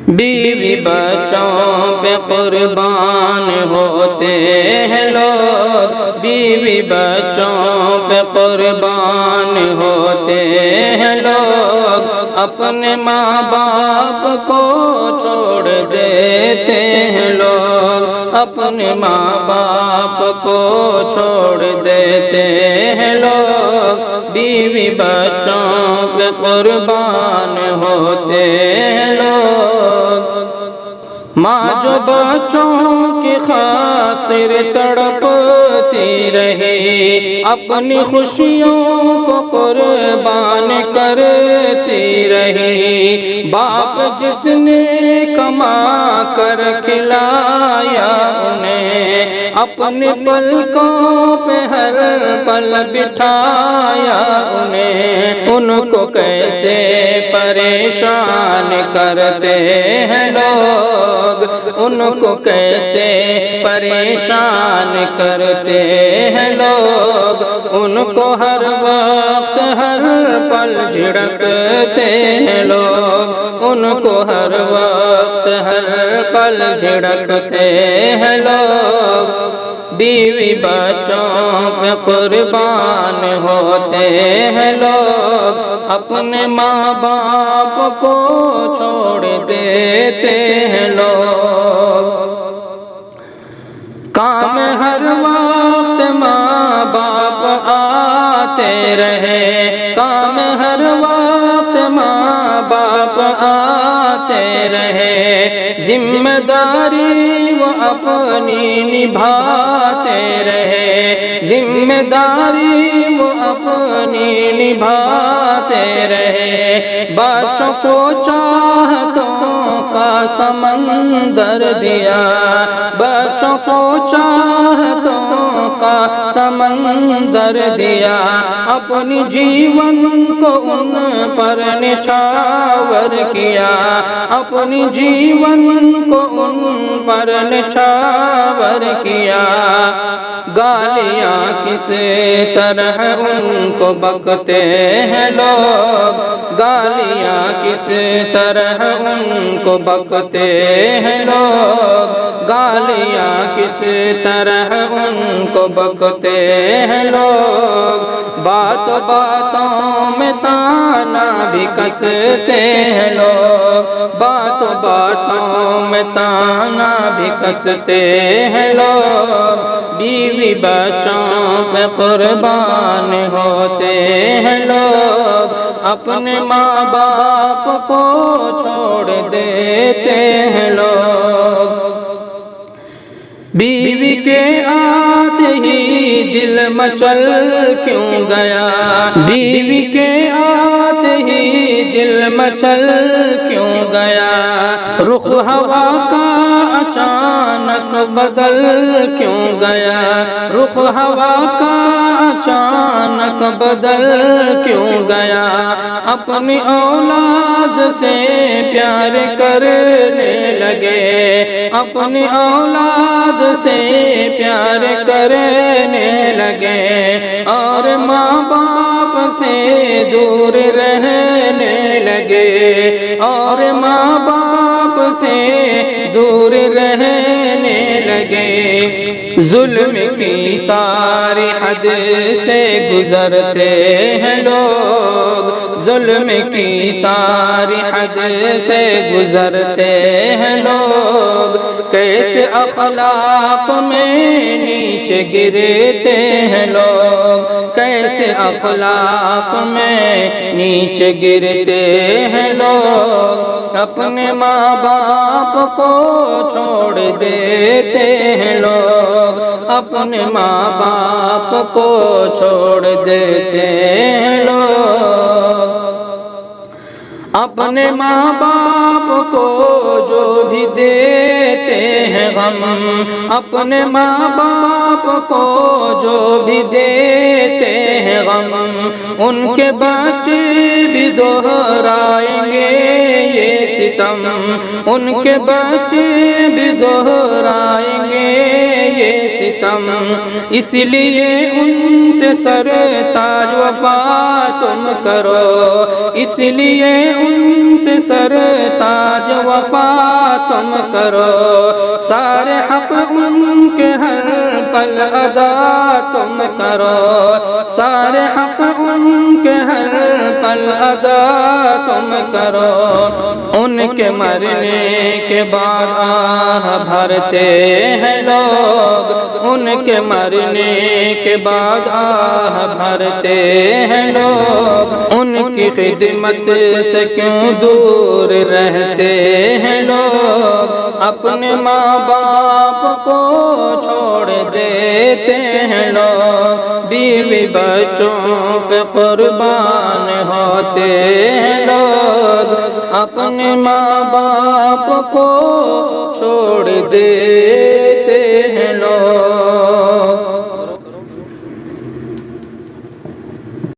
بیوی بچوں پہ قربان ہوتے ہیں لوگ، بیوی بچوں پہ قربان ہوتے ہیں لوگ، اپنے ماں باپ کو چھوڑ دیتے ہیں لوگ، اپنے ماں باپ کو چھوڑ دیتے ہیں لوگ، بیوی بچوں پہ قربان ہوتے ہیں لوگ۔ ماں جو بچوں کی خاطر تڑپتی رہی، اپنی خوشیوں کو قربان کرتی رہی، باپ جس نے کما کر کھلایا انہیں، اپنے پلکوں پہ ہر پل بٹھایا انہیں، ان کو کیسے پریشان کرتے ہیں لوگ، ان کو کیسے پریشان کرتے ہیں لوگ، ان کو ہر وقت ہر پل جھڑکتے ہیں لوگ، ان کو ہر وقت ہر پل جھڑکتے ہیں لوگ، بیوی بچوں پہ قربان ہوتے ہیں لوگ، اپنے ماں باپ کو چھوڑ دیتے ہیں لوگ۔ کام ہر وقت ماں باپ آتے رہے، کام ہر وقت ماں باپ آتے رہے، ذمہ داری وہ اپنی نبھاتے رہے، ذمہ داری وہ اپنی نبھاتے رہے، بچوں کو چاہتوں کا سمندر دیا، بچوں کو چاہتوں کا سمندر دیا، اپنی جیون کو ان پر نچھاور کیا، اپنی جیون کو ان پر نچھاور کیا، گالیاں کس طرح ان کو بکتے ہیں لوگ، گالیاں کس طرح ان کو بکتے ہیں لوگ، گالیاں کس طرح ان کو بکتے ہیں لوگ، بات باتوں میں تانا بھی کستے ہیں لوگ، بات باتوں میں تانا بھی کستے ہیں لوگ، بیوی بچوں پہ قربان ہوتے ہیں لوگ، اپنے ماں باپ کو چھوڑ دیتے ہیں لوگ۔ بیوی کے آتے ہی دل مچل کیوں گیا، بیوی کے آتے ہی دل مچل کیوں گیا، رخ ہوا کا اچانک بدل کیوں گیا، رخ ہوا کا اچانک بدل کیوں گیا، اپنی اولاد سے پیار کرنے لگے، اپنی اولاد سے پیار کرنے لگے، اور ماں باپ سے دور رہنے لگے، اور ماں باپ سے دور رہنے لگے، ظلم کی ساری حد سے گزرتے ہیں لوگ، ظلم کی ساری حد سے گزرتے ہیں لوگ، کیسے اخلاق میں نیچے گرتے ہیں لوگ، کیسے اخلاق میں نیچے گرتے ہیں لوگ، اپنے ماں باپ کو چھوڑ دیتے ہیں لوگ، اپنے ماں باپ کو چھوڑ دیتے ہیں لوگ، اپنے ماں باپ کو جو بھی دیتے ہیں غم، اپنے ماں باپ کو جو بھی دیتے ہیں غم، ان کے بچے بھی دہرائیں گے یہ ستم، ان کے بچے بھی دہرائیں گے یہ ستم، اس لیے ان سے سرتاج وفا تم کرو، اس لیے ان سے سرتاج وفا کرو، سارے حق ان کے ہر پل ادا تم کرو، سارے حق ان کے ہر پل ادا تم کرو۔ ان کے مرنے کے بعد آہ بھرتے ہیں لوگ، ان کے مرنے کے بعد آہ بھرتے ہیں لوگ، ان کی خدمت سے کیوں دور رہتے ہیں لوگ، اپنے ماں باپ کو چھوڑ دیتے ہیں لوگ، بیوی بچوں پہ قربان ہوتے ہیں لوگ، اپنے ماں باپ کو چھوڑ دیتے